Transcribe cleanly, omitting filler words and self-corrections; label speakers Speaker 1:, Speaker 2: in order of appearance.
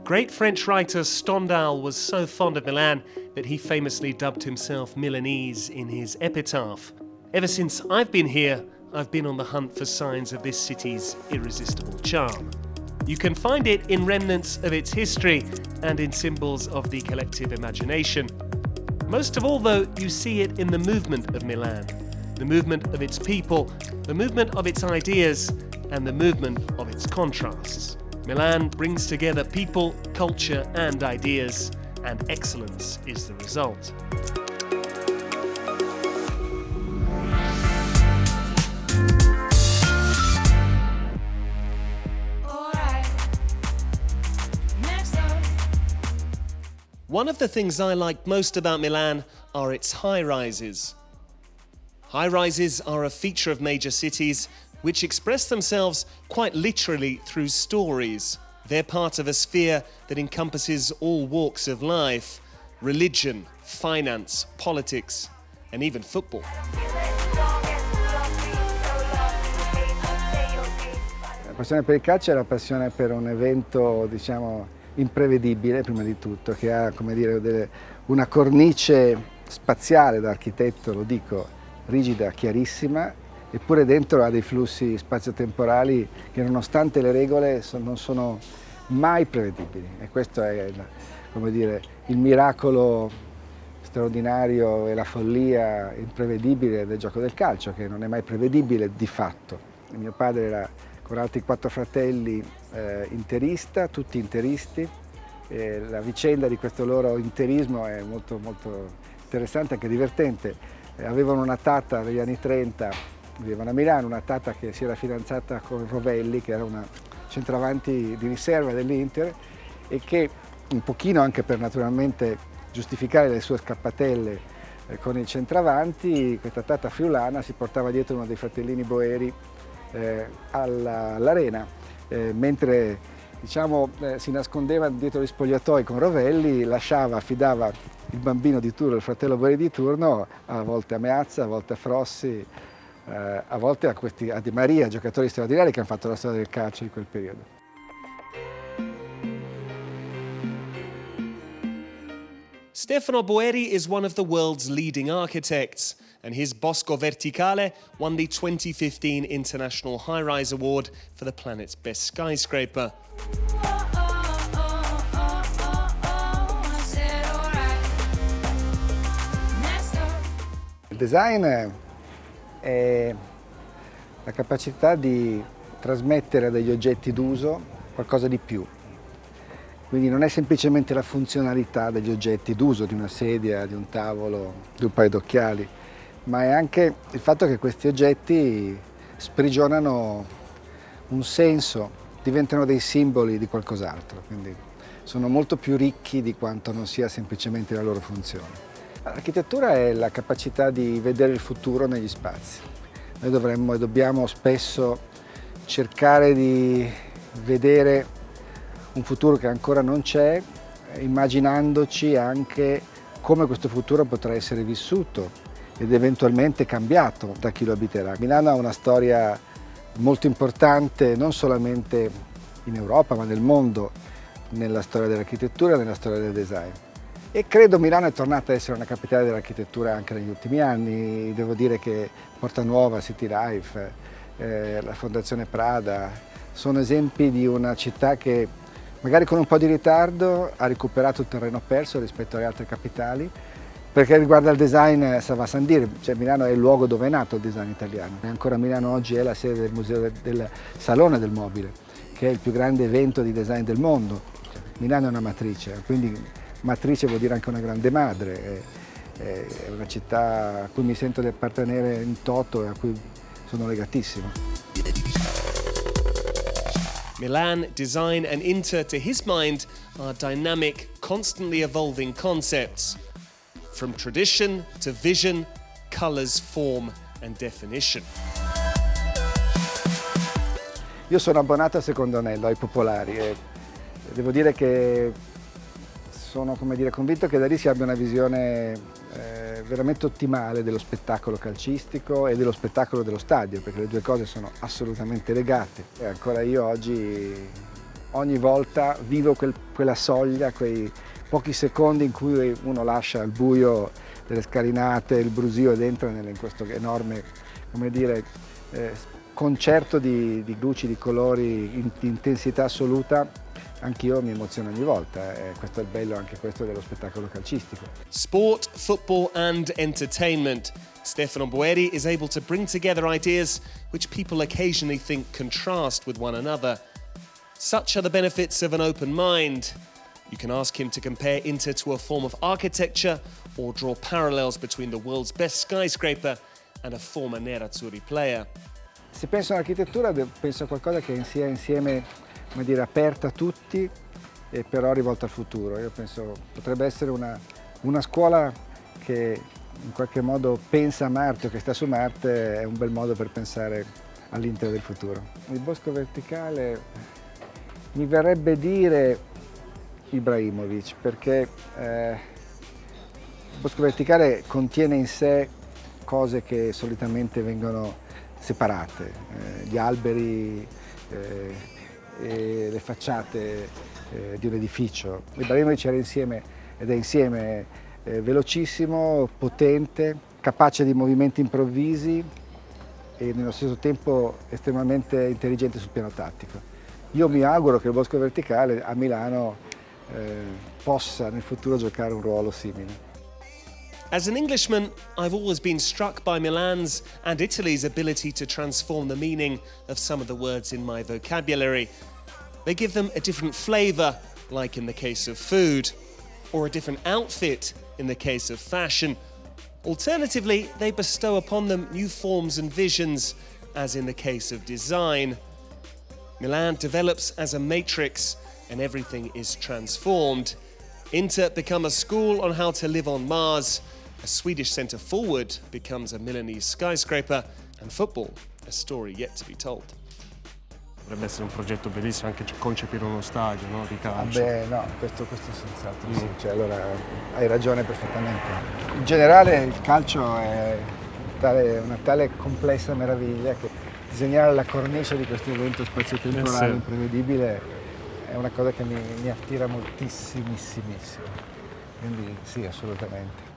Speaker 1: Great French writer Stendhal was so fond of Milan that he famously dubbed himself Milanese in his epitaph. Ever since I've been here, I've been on the hunt for signs of this city's irresistible charm. You can find it in remnants of its history and in symbols of the collective imagination. Most of all, though, you see it in the movement of Milan, the movement of its people, the movement of its ideas, and the movement of its contrasts. Milan brings together people, culture, and ideas, and excellence is the result. One of the things I like most about Milan are its high-rises. High-rises are a feature of major cities which express themselves quite literally through stories. They're part of a sphere that encompasses all walks of life: religion, finance, politics, and even football.
Speaker 2: La passione per il calcio è la passione per un evento, diciamo, imprevedibile prima di tutto, che ha, come dire, una cornice spaziale da architetto, lo dico, rigida, chiarissima, eppure dentro ha dei flussi spazio-temporali che, nonostante le regole, non sono mai prevedibili. E questo è, come dire, il miracolo straordinario e la follia imprevedibile del gioco del calcio, che non è mai prevedibile di fatto. Mio padre era, con altri 4 fratelli, interista, tutti interisti. La vicenda di questo loro interismo è molto, molto interessante, anche divertente. Avevano una tata negli anni 30, vivevano a Milano, una tata che si era fidanzata con Rovelli, che era una centravanti di riserva dell'Inter, e che, un pochino anche per naturalmente giustificare le sue scappatelle con il centravanti, questa tata friulana si portava dietro uno dei fratellini Boeri all'arena, mentre, diciamo, si nascondeva dietro gli spogliatoi con Rovelli, affidava il bambino di turno, il fratello Boeri di turno, a volte a Meazza, a volte a Frossi, a volte a Di Maria, giocatori straordinari che hanno fatto la storia del calcio di quel periodo.
Speaker 1: Stefano Boeri is one of the world's leading architects, and his Bosco Verticale won the 2015 International High Rise Award for the planet's best skyscraper.
Speaker 2: Il design è la capacità di trasmettere a degli oggetti d'uso qualcosa di più. Quindi non è semplicemente la funzionalità degli oggetti d'uso, di una sedia, di un tavolo, di un paio d'occhiali, ma è anche il fatto che questi oggetti sprigionano un senso, diventano dei simboli di qualcos'altro, quindi sono molto più ricchi di quanto non sia semplicemente la loro funzione. L'architettura è la capacità di vedere il futuro negli spazi. Noi dovremmo e dobbiamo spesso cercare di vedere un futuro che ancora non c'è, immaginandoci anche come questo futuro potrà essere vissuto ed eventualmente cambiato da chi lo abiterà. Milano ha una storia molto importante, non solamente in Europa, ma nel mondo, nella storia dell'architettura e nella storia del design. E credo Milano è tornata ad essere una capitale dell'architettura anche negli ultimi anni. Devo dire che Porta Nuova, City Life, la Fondazione Prada sono esempi di una città che, magari con un po' di ritardo, ha recuperato il terreno perso rispetto alle altre capitali. Perché riguarda il design, ça va sans dire, cioè Milano è il luogo dove è nato il design italiano. E ancora Milano oggi è la sede del museo del Salone del Mobile, che è il più grande evento di design del mondo. Milano è una matrice, quindi matrice vuol dire anche una grande madre. È una città a cui mi sento di appartenere in toto e a cui sono legatissimo.
Speaker 1: Milan, design and Inter, to his mind, are dynamic, constantly evolving concepts. From tradition to vision, colours, form and definition.
Speaker 2: Io sono abbonato a Secondo Anello, ai Popolari, e devo dire che sono, come dire, convinto che da lì si abbia una visione veramente ottimale dello spettacolo calcistico e dello spettacolo dello stadio, perché le due cose sono assolutamente legate. E ancora io oggi ogni volta vivo quella soglia, quei pochi secondi in cui uno lascia il buio delle scalinate, il brusio ed entra in questo enorme, come dire, concerto di luci, di colori, di intensità assoluta. Anch'io mi emoziono ogni volta, questo è il bello anche questo dello spettacolo calcistico.
Speaker 1: Sport, football and entertainment. Stefano Boeri is able to bring together ideas which people occasionally think contrast with one another. Such are the benefits of an open mind. You can ask him to compare Inter to a form of architecture or draw parallels between the world's best skyscraper and a former Nerazzurri player.
Speaker 2: Se penso all'architettura penso a qualcosa che sia insieme, come dire, aperta a tutti e però rivolta al futuro. Io penso potrebbe essere una scuola che in qualche modo pensa a Marte o che sta su Marte, è un bel modo per pensare all'Inter del futuro. Il bosco verticale mi verrebbe dire Ibrahimovic, perché il bosco verticale contiene in sé cose che solitamente vengono separate, gli alberi e le facciate di un edificio. Ibrahimovic era insieme ed è insieme velocissimo, potente, capace di movimenti improvvisi e nello stesso tempo estremamente intelligente sul piano tattico. Io mi auguro che il bosco verticale a Milano possa nel futuro giocare un ruolo simile.
Speaker 1: As an Englishman, I've always been struck by Milan's and Italy's ability to transform the meaning of some of the words in my vocabulary. They give them a different flavour, like in the case of food, or a different outfit in the case of fashion. Alternatively, they bestow upon them new forms and visions, as in the case of design. Milan develops as a matrix, and everything is transformed. Inter become a school on how to live on Mars. A Swedish centre forward becomes a Milanese skyscraper, and football, a story yet to be told.
Speaker 3: Potrebbe essere un progetto bellissimo anche concepire uno stadio, no, di calcio.
Speaker 2: Beh, no, questo senz'altro sì, cioè, allora hai ragione perfettamente. In generale il calcio è una tale complessa meraviglia che disegnare la cornice di questo evento spazio-temporale
Speaker 3: sì,
Speaker 2: imprevedibile è una cosa che mi attira moltissimissimo. Quindi sì, assolutamente.